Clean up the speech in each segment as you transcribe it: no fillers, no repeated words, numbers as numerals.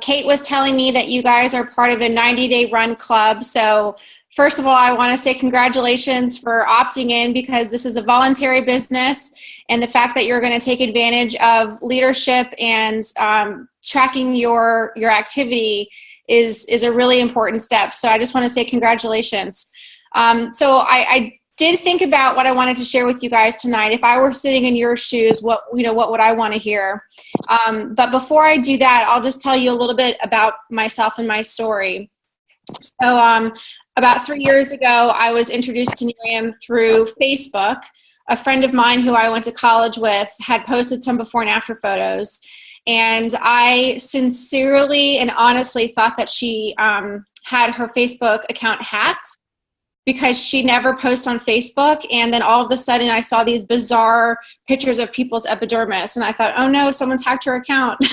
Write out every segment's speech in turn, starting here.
Kate was telling me that you guys are part of a 90-day run club. So first of all, I want to say congratulations for opting in, because this is a voluntary business, and the fact that you're going to take advantage of leadership and tracking your activity is a really important step. So I just want to say congratulations. So I did think about what I wanted to share with you guys tonight. If I were sitting in your shoes, what would I want to hear? But before I do that, I'll just tell you a little bit about myself and my story. So about 3 years ago, I was introduced to Nerium through Facebook. A friend of mine who I went to college with had posted some before and after photos. And I sincerely and honestly thought that she had her Facebook account hacked, because she never posts on Facebook. And then all of a sudden I saw these bizarre pictures of people's epidermis, and I thought, oh no, someone's hacked her account.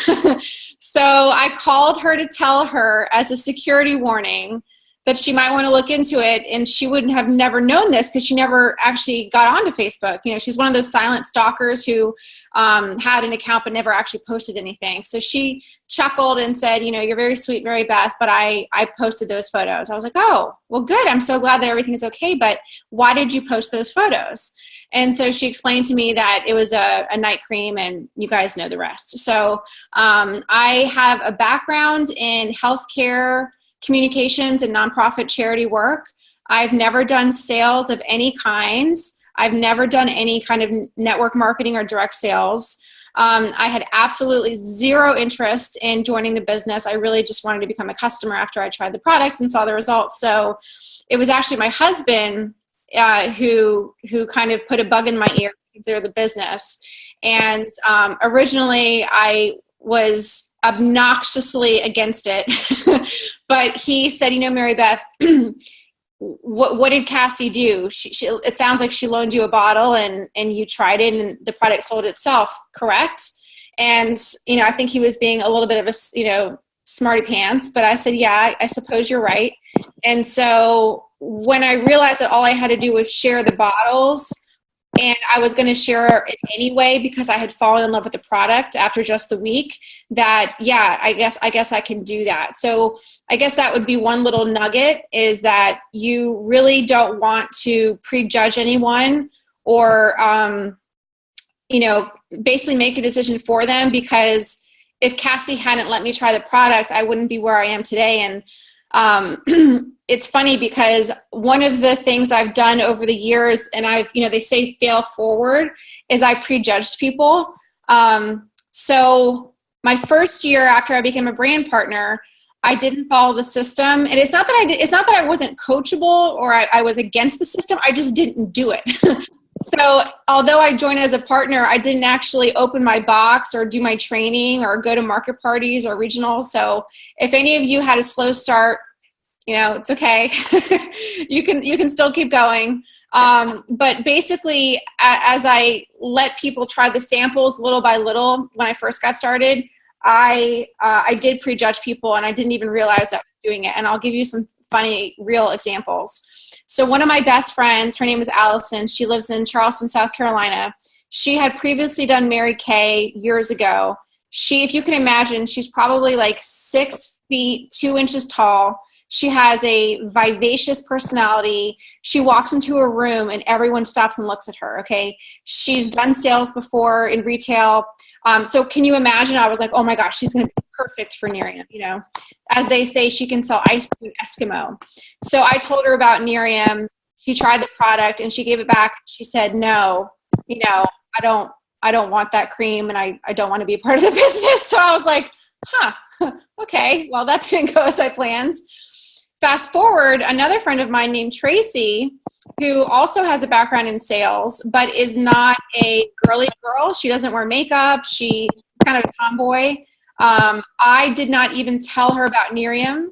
So I called her to tell her as a security warning that she might want to look into it, and she wouldn't have never known this because she never actually got onto Facebook. You know, she's one of those silent stalkers who had an account but never actually posted anything. So she chuckled and said, you know, you're very sweet, Mary Beth, but I posted those photos. I was like, oh, well, good. I'm so glad that everything's okay, but why did you post those photos? And so she explained to me that it was a night cream, and you guys know the rest. So I have a background in healthcare, communications, and nonprofit charity work. I've never done sales of any kinds. I've never done any kind of network marketing or direct sales. I had absolutely zero interest in joining the business. I really just wanted to become a customer after I tried the product and saw the results. So it was actually my husband who kind of put a bug in my ear to consider the business. And originally I was obnoxiously against it. But he said, you know, Mary Beth, what did Cassie do? It sounds like she loaned you a bottle and you tried it and the product sold itself, correct? And, you know, I think he was being a little bit of a, you know, smarty pants, but I said, yeah, I suppose you're right. And so when I realized that all I had to do was share the bottles, and I was going to share it anyway because I had fallen in love with the product after just the week, that, yeah, I guess I can do that. So I guess that would be one little nugget, is that you really don't want to prejudge anyone or, you know, basically make a decision for them, because if Cassie hadn't let me try the product, I wouldn't be where I am today. And it's funny because one of the things I've done over the years, and they say fail forward, is I prejudged people. So my first year after I became a brand partner, I didn't follow the system. And it's not that I wasn't coachable or I was against the system. I just didn't do it. So although I joined as a partner, I didn't actually open my box or do my training or go to market parties or regionals. So if any of you had a slow start, you know, it's okay. You can still keep going. But basically, as I let people try the samples little by little, when I first got started, I did prejudge people, and I didn't even realize I was doing it. And I'll give you some funny, real examples. So one of my best friends, her name is Allison. She lives in Charleston, South Carolina. She had previously done Mary Kay years ago. If you can imagine, she's probably like 6 feet, 2 inches tall. She has a vivacious personality. She walks into a room and everyone stops and looks at her, okay? She's done sales before in retail. So can you imagine? I was like, oh my gosh, she's going to be perfect for Nerium. You know, as they say, she can sell ice to an Eskimo. So I told her about Nerium. She tried the product and she gave it back. She said, no, you know, I don't want that cream, and I don't want to be a part of the business. So I was like, okay, well, that didn't go as I planned. Fast forward, another friend of mine named Tracy, who also has a background in sales, but is not a girly girl. She doesn't wear makeup. She's kind of a tomboy. I did not even tell her about Nerium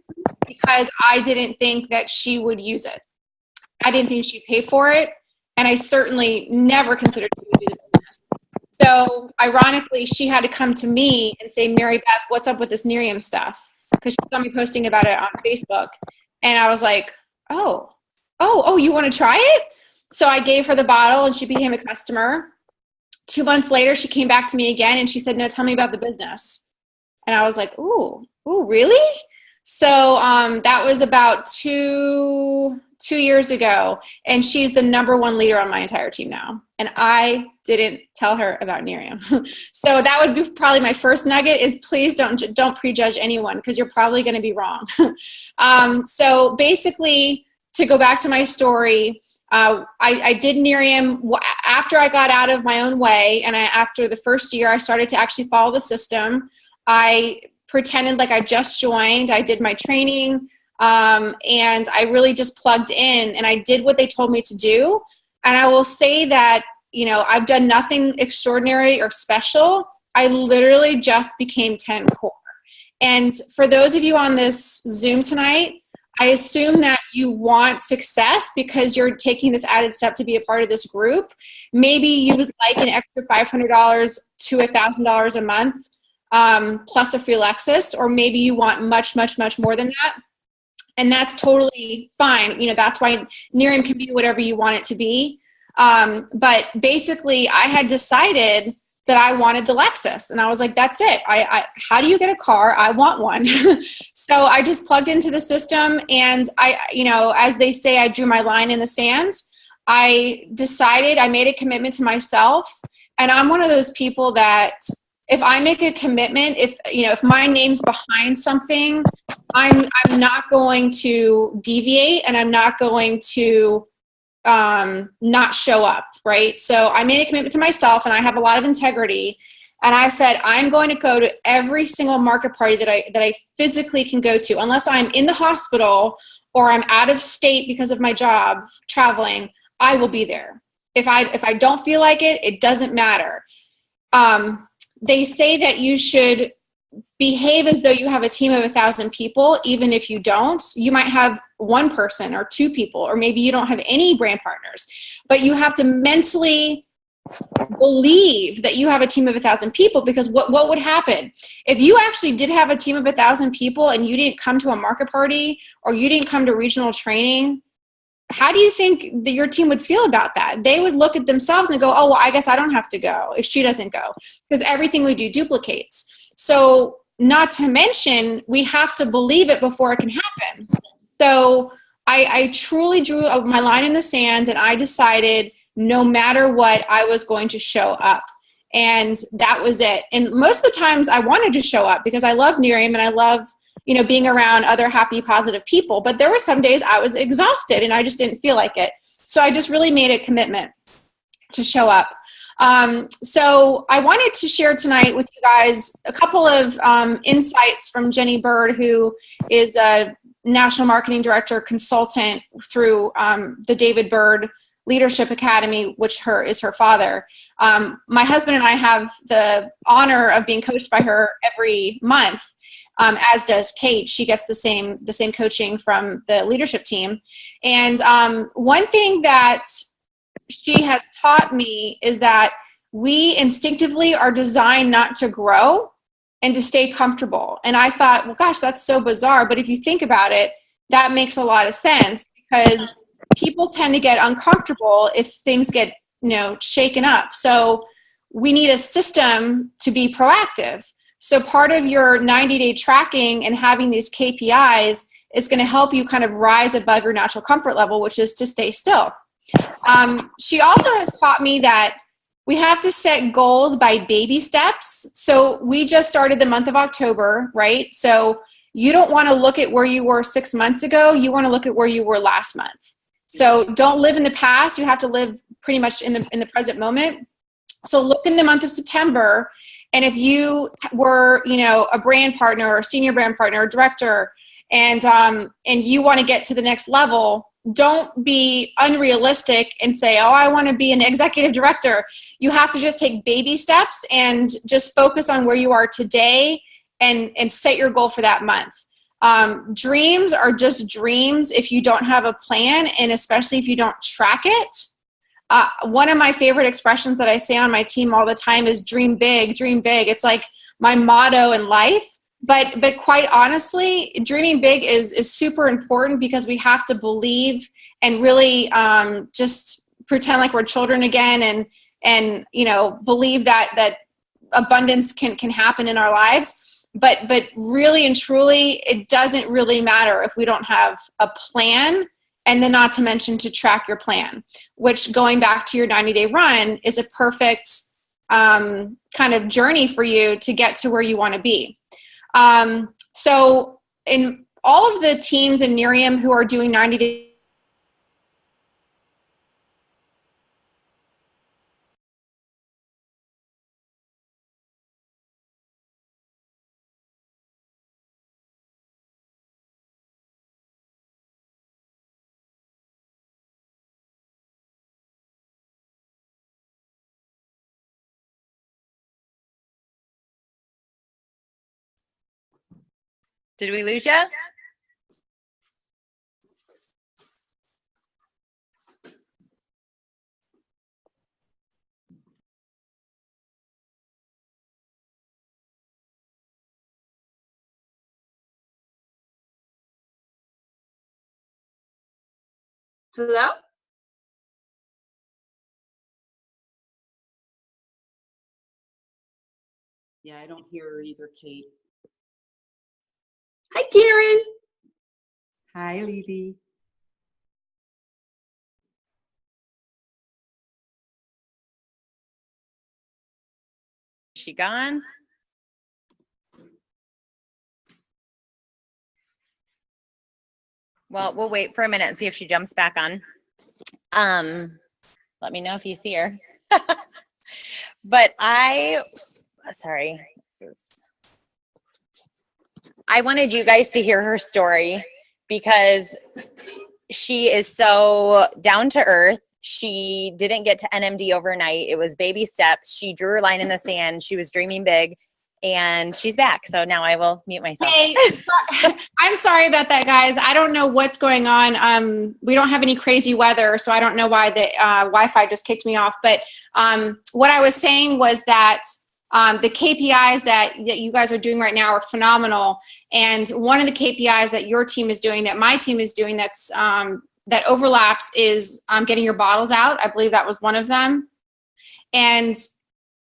because I didn't think that she would use it. I didn't think she'd pay for it, and I certainly never considered she would do the business. So ironically, she had to come to me and say, Mary Beth, what's up with this Nerium stuff? Because she saw me posting about it on Facebook. And I was like, oh, you want to try it? So I gave her the bottle and she became a customer. 2 months later, she came back to me again and she said, no, tell me about the business. And I was like, ooh, Oh, really? So that was about two years ago, and she's the number one leader on my entire team now. And I didn't tell her about Miriam. So that would be probably my first nugget is please don't prejudge anyone because you're probably going to be wrong. So basically, to go back to my story, I did Miriam after I got out of my own way, and after the first year, I started to actually follow the system. I pretended like I just joined. I did my training, and I really just plugged in, and I did what they told me to do. And I will say that, I've done nothing extraordinary or special. I literally just became 10 core. And for those of you on this Zoom tonight, I assume that you want success because you're taking this added step to be a part of this group. Maybe you would like an extra $500 to $1,000 a month, plus a free Lexus, or maybe you want much, much, much more than that. And that's totally fine. That's why Miriam can be whatever you want it to be. But basically, I had decided that I wanted the Lexus, and I was like, that's it. How do you get a car? I want one. So I just plugged into the system, and as they say, I drew my line in the sand. I made a commitment to myself, and I'm one of those people that if I make a commitment, if my name's behind something, I'm not going to deviate, and I'm not going to not show up, right? So I made a commitment to myself, and I have a lot of integrity. And I said, I'm going to go to every single market party that I physically can go to, unless I'm in the hospital or I'm out of state because of my job traveling. I will be there. If I don't feel like it, it doesn't matter. They say that you should behave as though you have a team of 1,000 people, even if you don't. You might have one person or two people, or maybe you don't have any brand partners, but you have to mentally believe that you have a team of 1,000 people, because what would happen if you actually did have a team of 1,000 people and you didn't come to a market party or you didn't come to regional training? How do you think that your team would feel about that? They would look at themselves and go, oh, well, I guess I don't have to go if she doesn't go, because everything we do duplicates. So not to mention, we have to believe it before it can happen. So I truly drew my line in the sand, and I decided no matter what, I was going to show up. And that was it. And most of the times I wanted to show up because I love Miriam and I love, being around other happy, positive people. But there were some days I was exhausted and I just didn't feel like it. So I just really made a commitment to show up. So I wanted to share tonight with you guys a couple of insights from Jenny Bird, who is a National Marketing Director consultant through the David Bird Leadership Academy, which is her father. My husband and I have the honor of being coached by her every month, as does Kate. She gets the same coaching from the leadership team. And one thing that she has taught me is that we instinctively are designed not to grow and to stay comfortable. And I thought, well, gosh, that's so bizarre. But if you think about it, that makes a lot of sense, because people tend to get uncomfortable if things get, shaken up. So we need a system to be proactive. So part of your 90-day tracking and having these KPIs is going to help you kind of rise above your natural comfort level, which is to stay still. She also has taught me that we have to set goals by baby steps. So we just started the month of October, right? So you don't want to look at where you were 6 months ago. You want to look at where you were last month. So don't live in the past. You have to live pretty much in the present moment. So look in the month of September, and if you were, a brand partner or senior brand partner or director, and you want to get to the next level, don't be unrealistic and say, oh, I want to be an executive director. You have to just take baby steps and just focus on where you are today and set your goal for that month. Dreams are just dreams if you don't have a plan, and especially if you don't track it. One of my favorite expressions that I say on my team all the time is dream big, dream big. It's like my motto in life. But quite honestly, dreaming big is super important, because we have to believe and really just pretend like we're children again, and believe that abundance can happen in our lives. but really and truly, it doesn't really matter if we don't have a plan, and then not to mention to track your plan, which, going back to your 90-day run, is a perfect kind of journey for you to get to where you want to be. So in all of the teams in Nerium who are doing 90-day, Did we lose you? Hello? Yeah, I don't hear her either, Kate. Hi, Karen. Hi, Lily. Is she gone? Well, we'll wait for a minute and see if she jumps back on. Let me know if you see her. But sorry. I wanted you guys to hear her story because she is so down to earth. She didn't get to NMD overnight. It was baby steps. She drew her line in the sand. She was dreaming big, and she's back. So now I will mute myself. Hey, I'm sorry about that, guys. I don't know what's going on. We don't have any crazy weather, so I don't know why the Wi-Fi just kicked me off. But what I was saying was that the KPIs that you guys are doing right now are phenomenal. And one of the KPIs that your team is doing, that my team is doing, that overlaps, is getting your bottles out. I believe that was one of them. And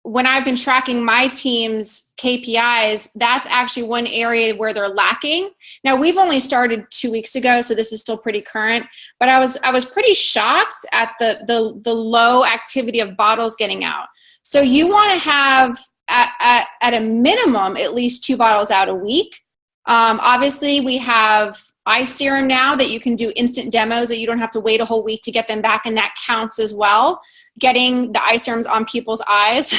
when I've been tracking my team's KPIs, that's actually one area where they're lacking. Now, we've only started 2 weeks ago, so this is still pretty current, but I was pretty shocked at the low activity of bottles getting out. So you want to have at a minimum at least 2 bottles out a week. Obviously, we have eye serum now that you can do instant demos, that you don't have to wait a whole week to get them back, and that counts as well. Getting the eye serums on people's eyes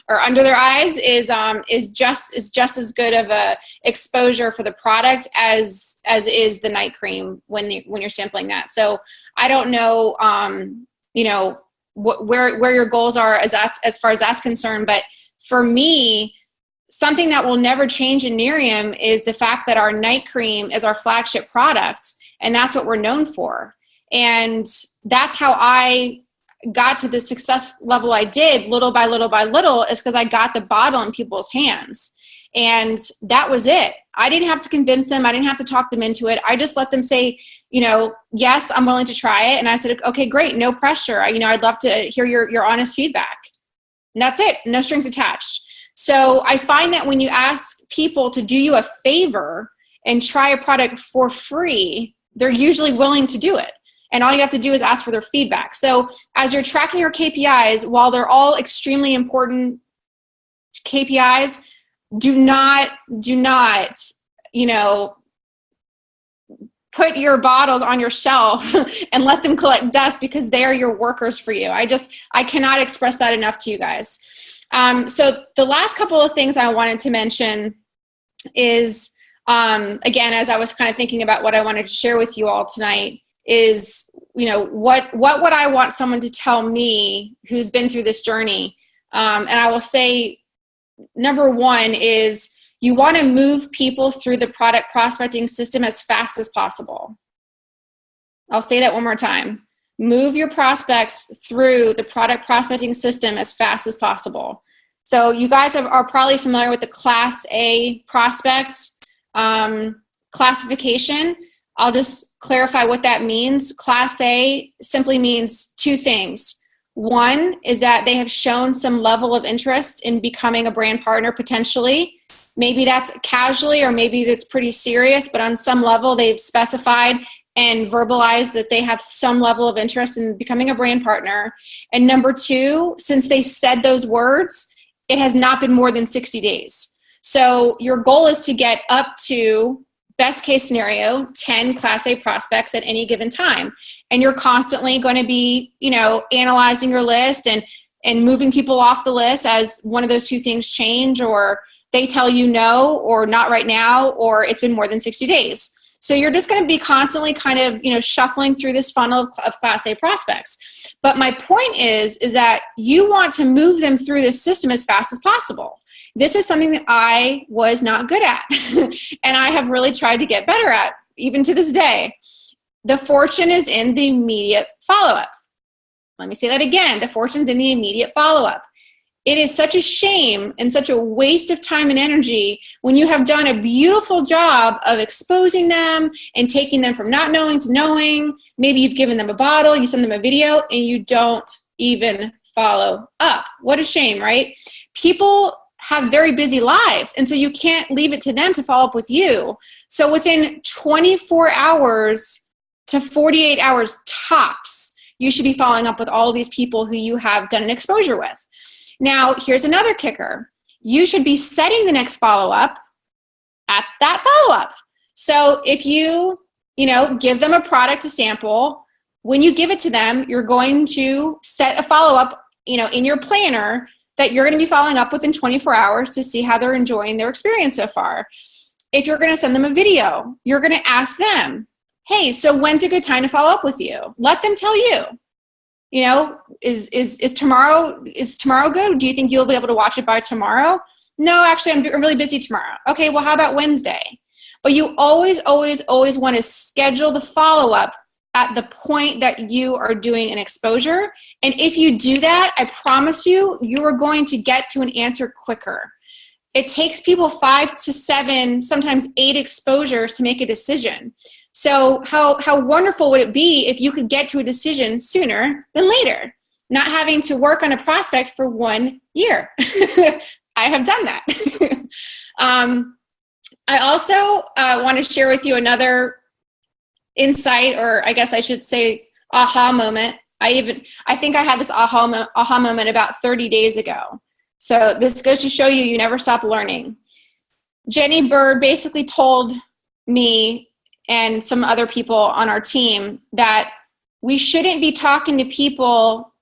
or under their eyes is just as good of a exposure for the product as is the night cream when you're sampling that. So I don't know, where your goals are as far as that's concerned, but for me, something that will never change in Nerium is the fact that our night cream is our flagship product, and that's what we're known for. And that's how I got to the success level I did, little by little by little, is because I got the bottle in people's hands. And that was it. I didn't have to convince them. I didn't have to talk them into it. I just let them say, yes, I'm willing to try it. And I said, okay, great. No pressure. I'd love to hear your honest feedback. And that's it. No strings attached. So I find that when you ask people to do you a favor and try a product for free, they're usually willing to do it. And all you have to do is ask for their feedback. So as you're tracking your KPIs, while they're all extremely important KPIs, do not, put your bottles on your shelf and let them collect dust, because they are your workers for you. I cannot express that enough to you guys. So the last couple of things I wanted to mention is, again, as I was kind of thinking about what I wanted to share with you all tonight, is, what would I want someone to tell me who's been through this journey? And I will say, number one is, you want to move people through the product prospecting system as fast as possible. I'll say that one more time. Move your prospects through the product prospecting system as fast as possible. So you guys are probably familiar with the Class A prospect classification. I'll just clarify what that means. Class A simply means 2 things. One is that they have shown some level of interest in becoming a brand partner potentially. Maybe that's casually, or maybe that's pretty serious, but on some level they've specified and verbalized that they have some level of interest in becoming a brand partner. And number two, since they said those words, it has not been more than 60 days. So your goal is to get up to, best case scenario, 10 Class A prospects at any given time. And you're constantly going to be, analyzing your list and moving people off the list as one of those two things change, or they tell you no, or not right now, or it's been more than 60 days. So you're just going to be constantly kind of, shuffling through this funnel of Class A prospects. But my point is that you want to move them through this system as fast as possible. This is something that I was not good at, and I have really tried to get better at, even to this day. The fortune is in the immediate follow-up. Let me say that again. The fortune's in the immediate follow-up. It is such a shame and such a waste of time and energy when you have done a beautiful job of exposing them and taking them from not knowing to knowing. Maybe you've given them a bottle, you send them a video, and you don't even follow up. What a shame, right? People have very busy lives, and so you can't leave it to them to follow up with you. So within 24 hours to 48 hours tops, you should be following up with all of these people who you have done an exposure with. Now, here's another kicker. You should be setting the next follow-up at that follow-up. So if you, give them a product to sample, when you give it to them, you're going to set a follow-up, in your planner that you're going to be following up within 24 hours to see how they're enjoying their experience so far. If you're going to send them a video, you're going to ask them, hey, so when's a good time to follow up with you? Let them tell you. Is tomorrow good? Do you think you'll be able to watch it by tomorrow? No, actually, I'm really busy tomorrow. Okay, well, how about Wednesday? But you always, always, always want to schedule the follow-up at the point that you are doing an exposure. And if you do that, I promise you, you are going to get to an answer quicker. It takes people 5 to 7, sometimes 8 exposures to make a decision. So how wonderful would it be if you could get to a decision sooner than later, not having to work on a prospect for 1 year. I have done that. I also want to share with you another insight, or I guess I should say aha moment. I think I had this aha moment about 30 days ago. So this goes to show you never stop learning. Jenny Bird basically told me and some other people on our team that we shouldn't be talking to people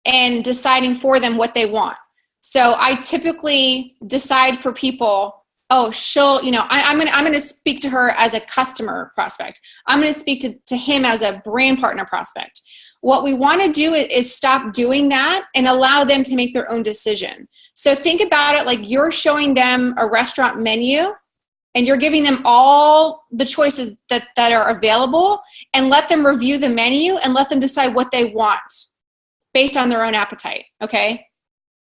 and deciding for them what they want. So I typically decide for people, oh, she'll, I'm going to speak to her as a customer prospect. I'm going to speak to him as a brand partner prospect. What we want to do is stop doing that and allow them to make their own decision. So think about it like you're showing them a restaurant menu and you're giving them all the choices that are available, and let them review the menu and let them decide what they want based on their own appetite, okay?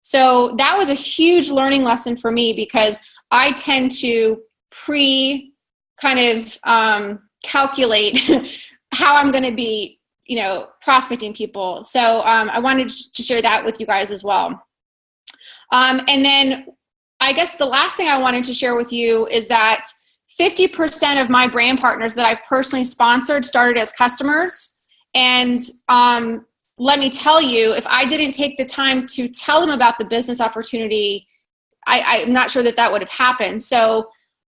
So that was a huge learning lesson for me because I tend to calculate how I'm going to be, prospecting people. So I wanted to share that with you guys as well. And then I guess the last thing I wanted to share with you is that 50% of my brand partners that I've personally sponsored started as customers. And let me tell you, if I didn't take the time to tell them about the business opportunity, I'm not sure that would have happened. So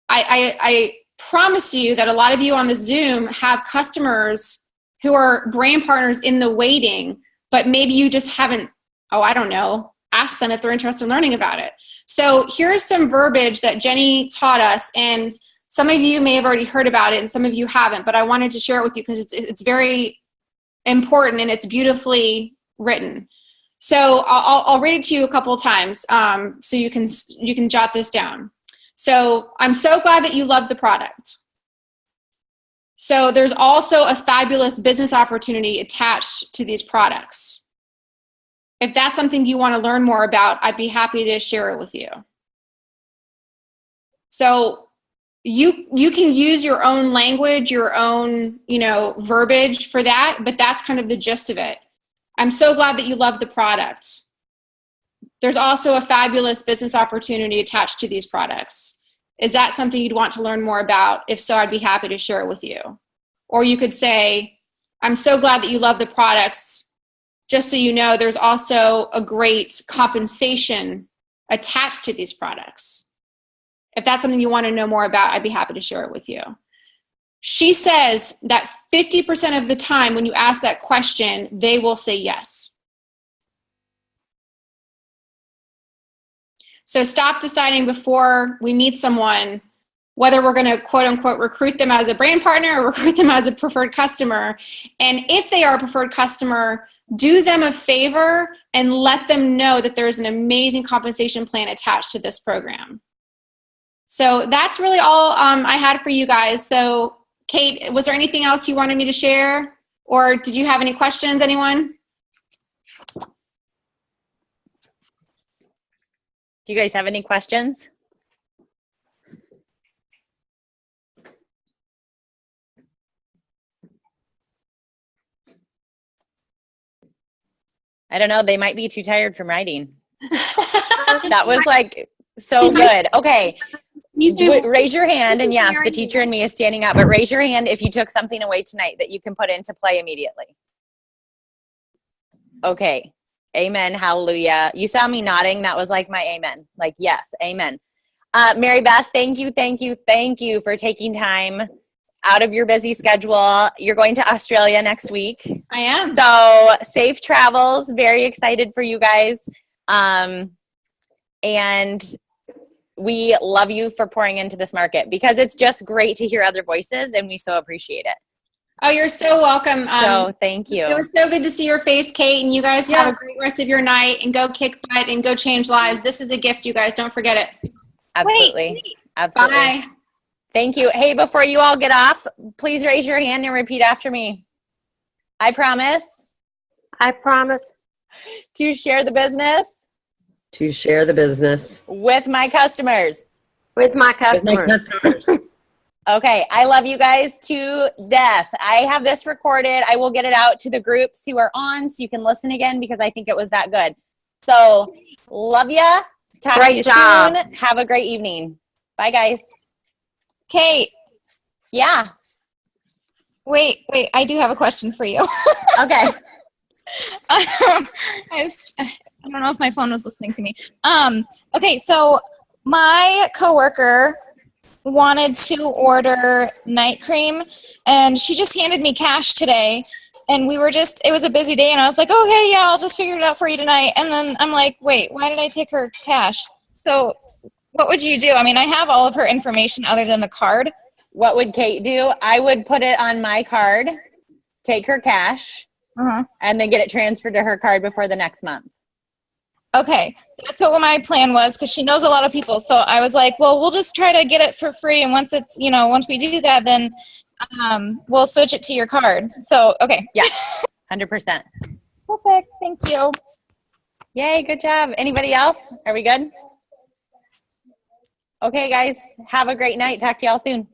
I promise you that a lot of you on the Zoom have customers who are brand partners in the waiting, but maybe you just haven't, asked them if they're interested in learning about it. So here's some verbiage that Jenny taught us, and some of you may have already heard about it and some of you haven't, but I wanted to share it with you because it's very important and it's beautifully written. So I'll read it to you a couple of times so you can jot this down. So I'm so glad that you love the product. So there's also a fabulous business opportunity attached to these products. If that's something you want to learn more about, I'd be happy to share it with you. So you can use your own language, your own, verbiage for that, but that's kind of the gist of it. I'm so glad that you love the product. There's also a fabulous business opportunity attached to these products. Is that something you'd want to learn more about? If so, I'd be happy to share it with you. Or you could say, I'm so glad that you love the products. Just so you know, there's also a great compensation attached to these products. If that's something you want to know more about, I'd be happy to share it with you. She says that 50% of the time when you ask that question, they will say yes. So stop deciding before we meet someone whether we're going to quote unquote recruit them as a brand partner or recruit them as a preferred customer. And if they are a preferred customer, do them a favor and let them know that there's an amazing compensation plan attached to this program. So that's really all I had for you guys. So Kate, was there anything else you wanted me to share? Or did you have any questions, anyone? Do you guys have any questions? I don't know. They might be too tired from writing. That was like so good. Okay. Raise your hand. And yes, the teacher and me is standing up, but raise your hand if you took something away tonight that you can put into play immediately. Okay. Amen. Hallelujah. You saw me nodding. That was like my amen. Like, yes, amen. Mary Beth, thank you for taking time out of your busy schedule. You're going to Australia next week. I am. So safe travels. Very excited for you guys. And we love you for pouring into this market because it's just great to hear other voices and we so appreciate it. Oh, you're so welcome. So thank you. It was so good to see your face, Kate, and you guys have a great rest of your night and go kick butt and go change lives. This is a gift, you guys. Don't forget it. Absolutely. Absolutely. Bye. Thank you. Hey, before you all get off, please raise your hand and repeat after me. I promise. I promise. To share the business. To share the business. With my customers. With my customers. Okay. I love you guys to death. I have this recorded. I will get it out to the groups who are on so you can listen again because I think it was that good. So love ya. Talk to you soon. Have a great evening. Bye, guys. Kate. Yeah. Wait. I do have a question for you. Okay. I don't know if my phone was listening to me. Okay, so my coworker wanted to order night cream, and she just handed me cash today. And it was a busy day, and I was like, okay, yeah, I'll just figure it out for you tonight. And then I'm like, wait, why did I take her cash? So what would you do? I mean, I have all of her information other than the card. What would Kate do? I would put it on my card, take her cash, and then get it transferred to her card before the next month. Okay, that's what my plan was because she knows a lot of people. So I was like, well, we'll just try to get it for free. And once we do that, then we'll switch it to your card. So, okay. Yeah, 100%. Perfect. Thank you. Yay, good job. Anybody else? Are we good? Okay, guys, have a great night. Talk to y'all soon.